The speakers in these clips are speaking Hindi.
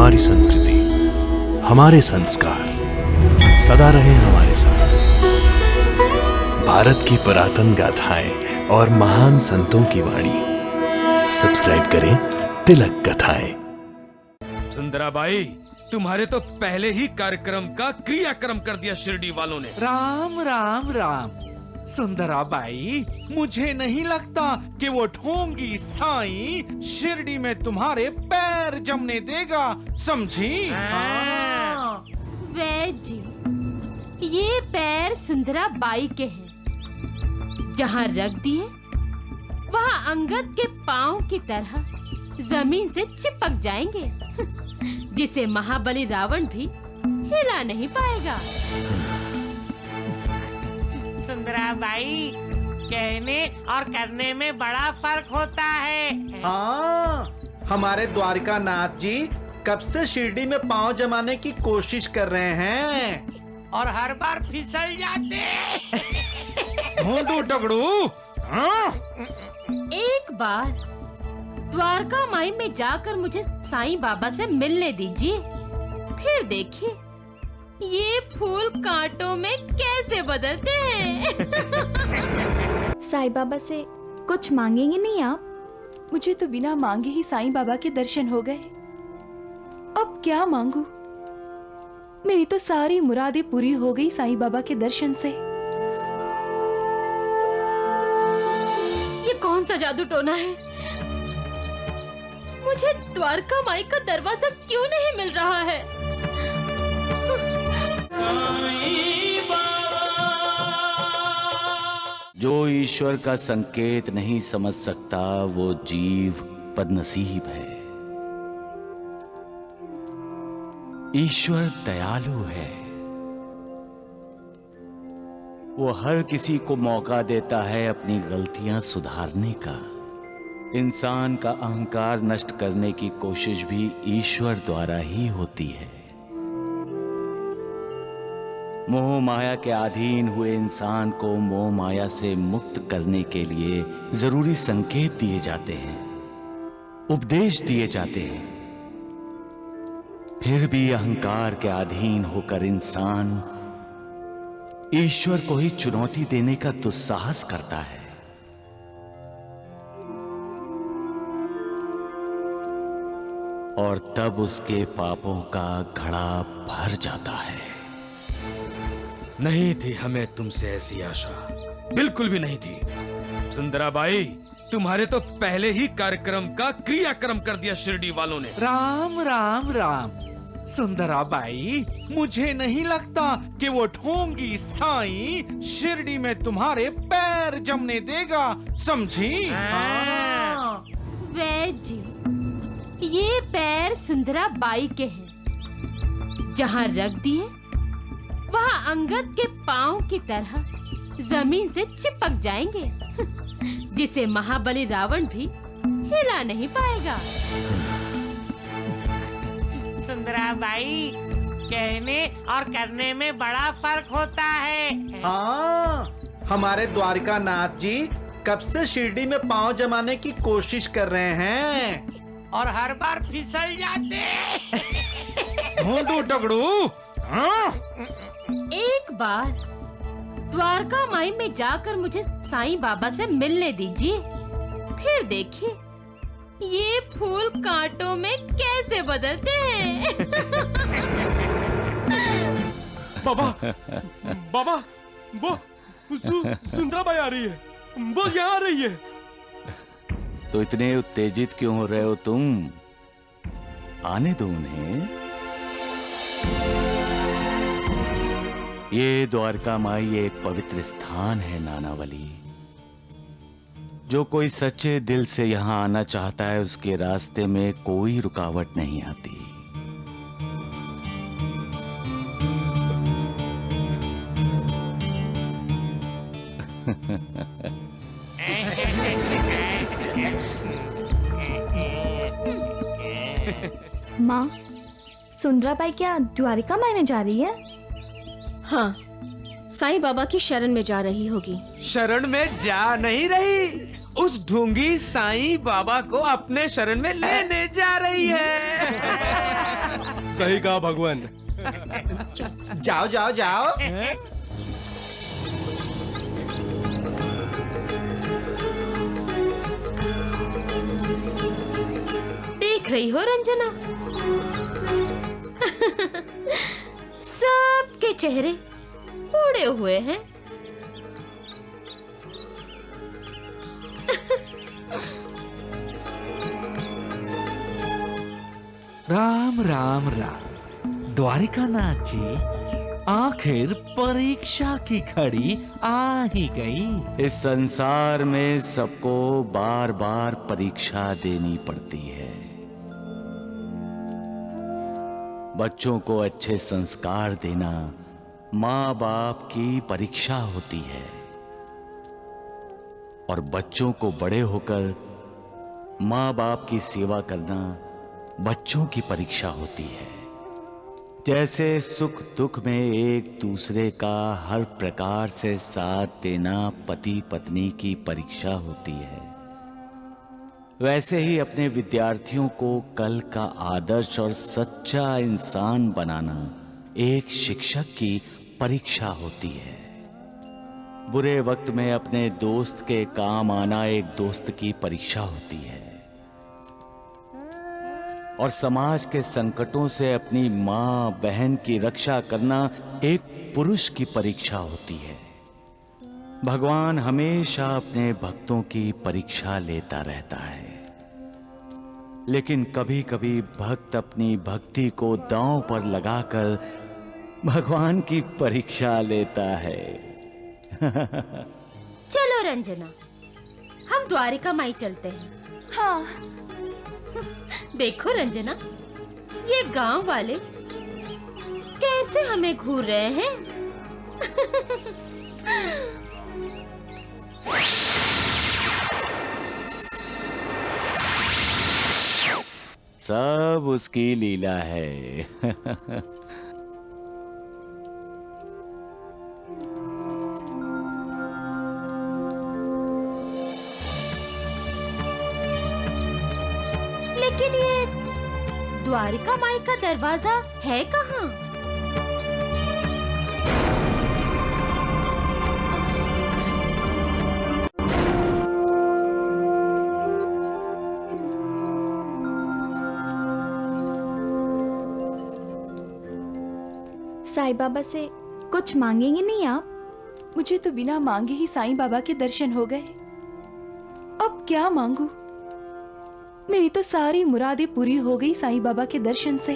हमारी संस्कृति, हमारे संस्कार सदा रहे हमारे साथ। भारत की पुरातन गाथाएं और महान संतों की वाणी। सब्सक्राइब करें तिलक कथाएं। सुंदराबाई, तुम्हारे तो पहले ही कार्यक्रम का क्रियाक्रम कर दिया शिरडी वालों ने। राम राम राम। सुंदराबाई, मुझे नहीं लगता कि वो ढोंगी साईं शिरडी में तुम्हारे पैर जमने देगा, समझी? वैद्य जी, ये पैर सुंदराबाई के हैं। जहाँ रख दिए वहाँ अंगद के पांव की तरह जमीन से चिपक जाएंगे, जिसे महाबली रावण भी हिला नहीं पाएगा। सुंदराबाई, कहने और करने में बड़ा फर्क होता है। हाँ, हमारे द्वारका नाथ जी कब से शिरडी में पांव जमाने की कोशिश कर रहे हैं और हर बार फिसल जाते। ढूंढू टकड़ू। हाँ? एक बार द्वारका माई में जाकर मुझे साईं बाबा से मिलने दीजिए, फिर देखिए ये फूल कांटों में कैसे बदलते हैं। साईं बाबा से कुछ मांगेंगे नहीं आप? मुझे तो बिना मांगे ही साईं बाबा के दर्शन हो गए। अब क्या मांगू? मेरी तो सारी मुरादें पूरी हो गई साईं बाबा के दर्शन से। ये कौन सा जादू टोना है? मुझे द्वारका माई का दरवाजा क्यों नहीं मिल रहा है? जो ईश्वर का संकेत नहीं समझ सकता वो जीव बदनसीब है। ईश्वर दयालु है, वो हर किसी को मौका देता है अपनी गलतियां सुधारने का। इंसान का अहंकार नष्ट करने की कोशिश भी ईश्वर द्वारा ही होती है। मोह माया के अधीन हुए इंसान को मोह माया से मुक्त करने के लिए जरूरी संकेत दिए जाते हैं, उपदेश दिए जाते हैं। फिर भी अहंकार के अधीन होकर इंसान ईश्वर को ही चुनौती देने का दुस्साहस करता है। और तब उसके पापों का घड़ा भर जाता है। नहीं थी हमें तुमसे ऐसी आशा, बिल्कुल भी नहीं थी। सुंदराबाई, तुम्हारे तो पहले ही कार्यक्रम का क्रियाक्रम कर दिया शिरडी वालों ने। राम राम राम। सुंदराबाई, मुझे नहीं लगता कि वो ढोंगी साईं शिरडी में तुम्हारे पैर जमने देगा, समझी? वैद्य जी, ये पैर सुंदराबाई के हैं। जहाँ रख दिए वहाँ अंगद के पांव की तरह जमीन से चिपक जाएंगे, जिसे महाबली रावण भी हिला नहीं पाएगा। सुंदराबाई, कहने और करने में बड़ा फर्क होता है। हाँ, हमारे द्वारका नाथ जी कब से शिरडी में पांव जमाने की कोशिश कर रहे हैं और हर बार फिसल जाते। ढूंढू टकड़ू। हाँ? एक बार द्वारका माई में जाकर मुझे साईं बाबा से मिलने दीजिए, फिर देखिए ये फूल कांटों में कैसे बदलते हैं। बाबा, बाबा, वो सुंदराबाई आ रही है, वो यहाँ आ रही है। तो इतने उत्तेजित क्यों हो रहे हो तुम? आने दो उन्हें। ये द्वारका माई एक पवित्र स्थान है नानावली। जो कोई सच्चे दिल से यहाँ आना चाहता है उसके रास्ते में कोई रुकावट नहीं आती। माँ, सुंदराबाई क्या द्वारिका माई में जा रही है? हाँ, साईं बाबा की शरण में जा रही होगी। शरण में जा नहीं रही, उस ढूंगी साईं बाबा को अपने शरण में लेने जा रही है। सही कहा भगवान। जाओ जाओ जाओ। देख रही हो रंजना, सबके चेहरे उड़े हुए हैं। राम राम राम। द्वारिकानाथ जी, आखिर परीक्षा की घड़ी आ ही गई। इस संसार में सबको बार बार परीक्षा देनी पड़ती है। बच्चों को अच्छे संस्कार देना माँ बाप की परीक्षा होती है, और बच्चों को बड़े होकर माँ बाप की सेवा करना बच्चों की परीक्षा होती है। जैसे सुख दुख में एक दूसरे का हर प्रकार से साथ देना पति पत्नी की परीक्षा होती है, वैसे ही अपने विद्यार्थियों को कल का आदर्श और सच्चा इंसान बनाना एक शिक्षक की परीक्षा होती है। बुरे वक्त में अपने दोस्त के काम आना एक दोस्त की परीक्षा होती है, और समाज के संकटों से अपनी मां बहन की रक्षा करना एक पुरुष की परीक्षा होती है। भगवान हमेशा अपने भक्तों की परीक्षा लेता रहता है, लेकिन कभी कभी भक्त अपनी भक्ति को दांव पर लगाकर भगवान की परीक्षा लेता है। चलो रंजना, हम द्वारिका माई चलते हैं। हाँ। देखो रंजना, ये गांव वाले कैसे हमें घूर रहे हैं। सब उसकी लीला है। लेकिन ये द्वारिका माई का दरवाजा है कहाँ? साईं बाबा से कुछ मांगेंगे नहीं आप? मुझे तो बिना मांगे ही साईं बाबा के दर्शन हो गए। अब क्या मांगू? मेरी तो सारी मुरादें पूरी हो गई साईं बाबा के दर्शन से।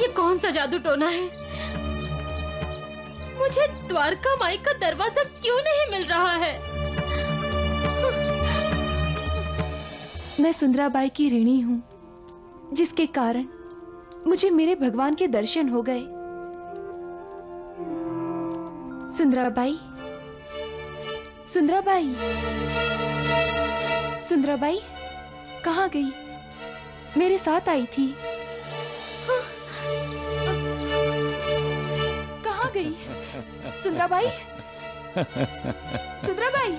ये कौन सा जादू टोना है? मुझे द्वारका माई का दरवाजा क्यों नहीं मिल रहा है? मैं सुंदराबाई की ऋणी हूँ, जिसके कारण मुझे मेरे भगवान के दर्शन हो गए। सुंदराबाई, सुंदराबाई, सुंदराबाई कहाँ गई? मेरे साथ आई थी। कहाँ गई? सुंदराबाई, सुंदराबाई।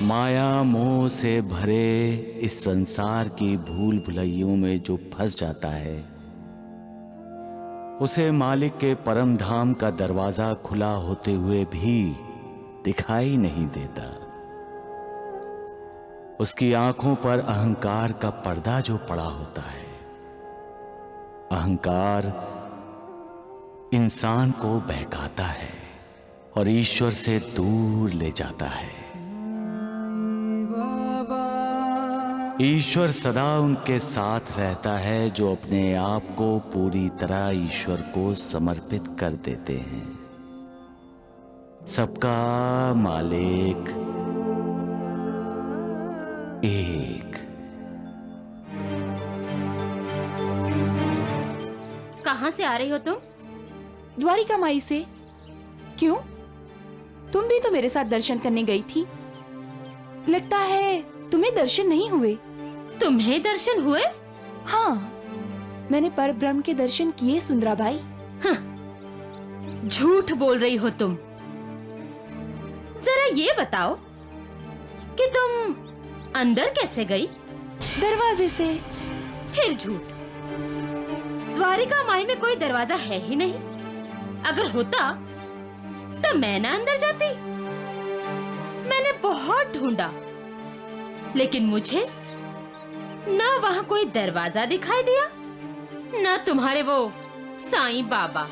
माया मोह से भरे इस संसार की भूल भुलैयों में जो फंस जाता है, उसे मालिक के परम धाम का दरवाजा खुला होते हुए भी दिखाई नहीं देता। उसकी आंखों पर अहंकार का पर्दा जो पड़ा होता है। अहंकार इंसान को बहकाता है और ईश्वर से दूर ले जाता है। ईश्वर सदा उनके साथ रहता है जो अपने आप को पूरी तरह ईश्वर को समर्पित कर देते हैं। सबका मालिक एक। कहाँ से आ रही हो तुम? द्वारिका माई से। क्यों? तुम भी तो मेरे साथ दर्शन करने गई थी। लगता है तुम्हें दर्शन नहीं हुए। तुम्हें दर्शन हुए? हाँ, मैंने परब्रह्म के दर्शन किए सुंदराबाई। झूठ बोल रही हो तुम। जरा ये बताओ कि तुम अंदर कैसे गई? दरवाजे से। फिर झूठ। द्वारिका माई में कोई दरवाजा है ही नहीं। अगर होता तो मैं ना अंदर जाती। मैंने बहुत ढूंढा, लेकिन मुझे ना वहाँ कोई दरवाजा दिखाई दिया, ना तुम्हारे वो साईं बाबा।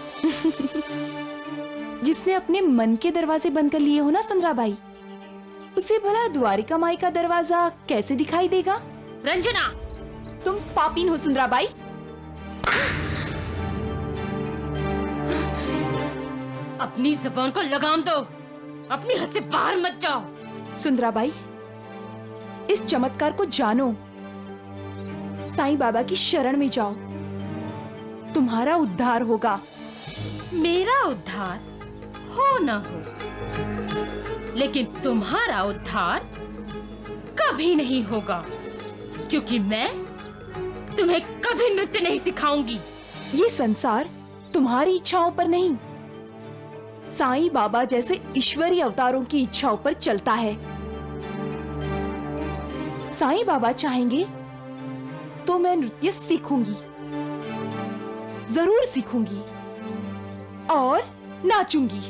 जिसने अपने मन के दरवाजे बंद कर लिए हो ना सुंदराबाई, उसे भला द्वारिका माई का दरवाजा कैसे दिखाई देगा? रंजना, तुम पापीन हो सुंदराबाई। अपनी जुबान को लगाम दो, अपनी हद से बाहर मत जाओ। सुंदराबाई, इस चमत्कार को जानो, साईं बाबा की शरण में जाओ, तुम्हारा उद्धार होगा। मेरा उद्धार हो ना हो, लेकिन तुम्हारा उद्धार कभी नहीं होगा, क्योंकि मैं तुम्हें कभी नृत्य नहीं सिखाऊंगी। ये संसार तुम्हारी इच्छाओं पर नहीं, साईं बाबा जैसे ईश्वरीय अवतारों की इच्छाओं पर चलता है। साईं बाबा चाहेंगे तो मैं नृत्य सीखूंगी, जरूर सीखूंगी और नाचूंगी।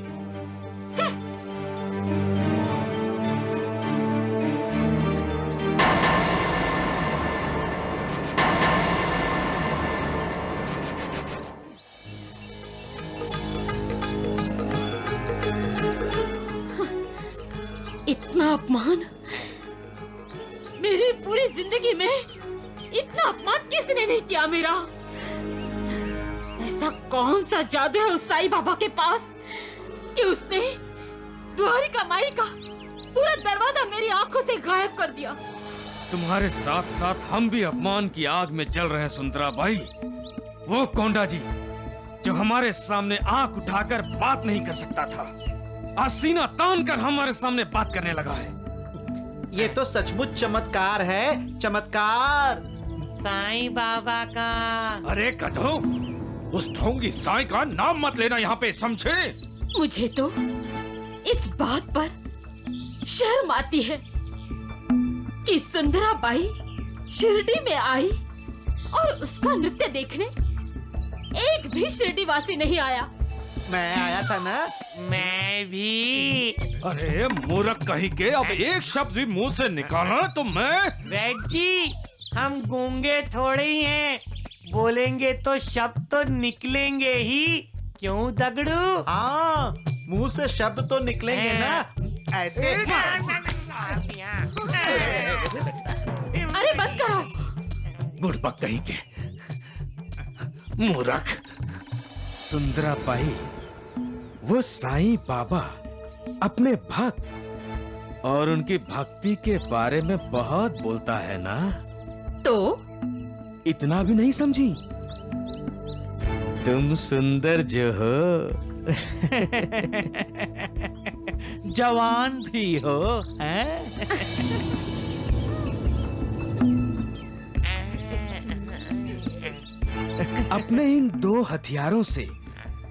इतना अपमान मेरी पूरी जिंदगी में, इतना अपमान किसने नहीं किया मेरा। ऐसा कौन सा जादू है उस साईं बाबा के पास कि उसने द्वारिका माई का पूरा दरवाजा मेरी आंखों से गायब कर दिया। तुम्हारे साथ साथ हम भी अपमान की आग में जल रहे हैं सुंदराबाई। वो कोंडा जी जो हमारे सामने आंख उठाकर बात नहीं कर सकता था, आज सीना तान कर हमारे सामने बात करने लगा है। ये तो सचमुच चमत्कार है, चमत्कार। साईं बाबा का। अरे गधो, उस ढोंगी साईं का नाम मत लेना यहाँ पे, समझे? मुझे तो इस बात पर शर्म आती है कि सुंदराबाई शिरडी में आई और उसका नृत्य देखने एक भी शिरडी वासी नहीं आया। मैं आया था ना। मैं भी। अरे मूर्ख कहीं के, अब एक शब्द भी मुंह से निकाला तो मैं। वैद जी, हम गूंगे थोड़े ही हैं, बोलेंगे तो शब्द तो निकलेंगे ही। क्यों दगड़ू? हाँ, मुंह से शब्द तो निकलेंगे ना, ऐसे। अरे बस करो। बुड़बक कहीं के, मूर्ख। सुंदराबाई, वो साईं बाबा अपने भक्त और उनकी भक्ति के बारे में बहुत बोलता है ना, तो इतना भी नहीं समझी? तुम सुंदर जो हो, जवान भी हो, हैं? अपने इन दो हथियारों से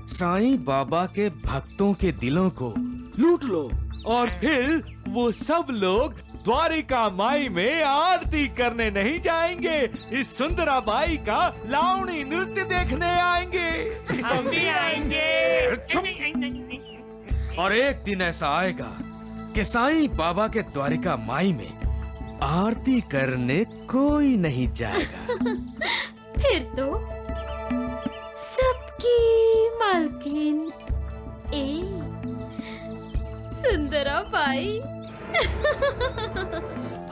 साईं बाबा के भक्तों के दिलों को लूट लो, और फिर वो सब लोग द्वारिका माई में आरती करने नहीं जाएंगे, इस सुंदराबाई का लावणी नृत्य देखने आएंगे। हम भी आएंगे। और एक दिन ऐसा आएगा कि साईं बाबा के द्वारिका माई में आरती करने कोई नहीं जाएगा। फिर तो सबकी मालकिन सुंदराबाई।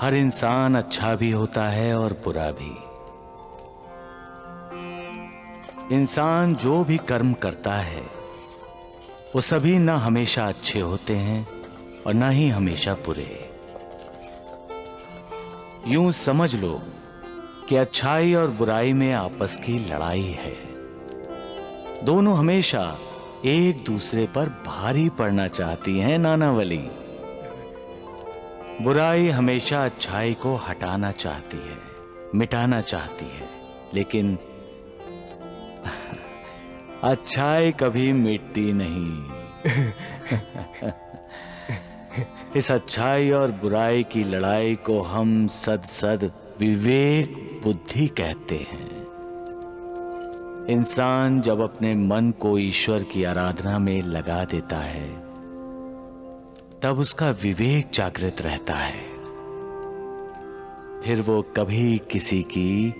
हर इंसान अच्छा भी होता है और बुरा भी। इंसान जो भी कर्म करता है वो सभी ना हमेशा अच्छे होते हैं और ना ही हमेशा बुरे। यूं समझ लो कि अच्छाई और बुराई में आपस की लड़ाई है। दोनों हमेशा एक दूसरे पर भारी पड़ना चाहती हैं नानावली। बुराई हमेशा अच्छाई को हटाना चाहती है, मिटाना चाहती है, लेकिन अच्छाई कभी मिटती नहीं। इस अच्छाई और बुराई की लड़ाई को हम सद विवेक बुद्धि कहते हैं। इंसान जब अपने मन को ईश्वर की आराधना में लगा देता है तब उसका विवेक जागृत रहता है। फिर वो कभी किसी की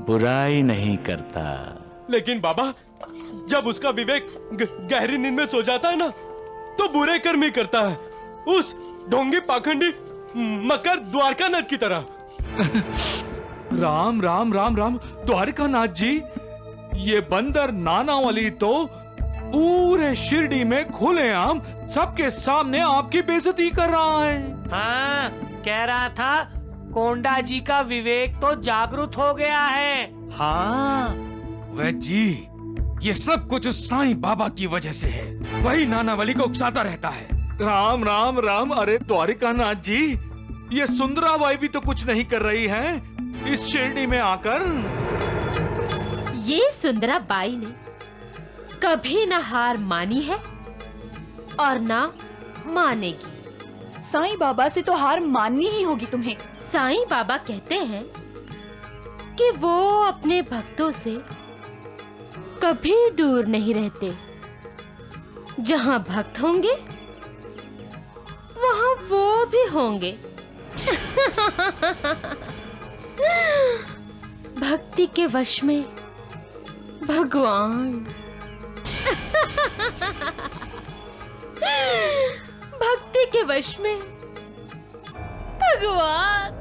बुराई नहीं करता। लेकिन बाबा, जब उसका विवेक गहरी नींद में सो जाता है ना, तो बुरे कर्म ही करता है, उस ढोंगी पाखंडी मकर द्वारकानाथ की तरह। राम राम राम राम द्वारकानाथ जी, ये बंदर नानावली तो पूरे शिरडी में खुलेआम सबके सामने आपकी बेइज्जती कर रहा है। हाँ, कह रहा था कोंडा जी का विवेक तो जागृत हो गया है। हाँ, वैद्य जी, ये सब कुछ उस साईं बाबा की वजह से है। वही नानावली को उकसाता रहता है। राम राम राम, अरे द्वारिकानाथ जी, ये सुंदराबाई भी तो कुछ नहीं कर रही है इस शिरडी में आकर। ये सुंदराबाई ने कभी ना हार मानी है और ना मानेगी। साईं बाबा से तो हार माननी ही होगी तुम्हें। साईं बाबा कहते हैं कि वो अपने भक्तों से कभी दूर नहीं रहते। जहां भक्त होंगे वहां वो भी होंगे। भक्ति के वश में भगवान। भक्ति के वश में भगवान।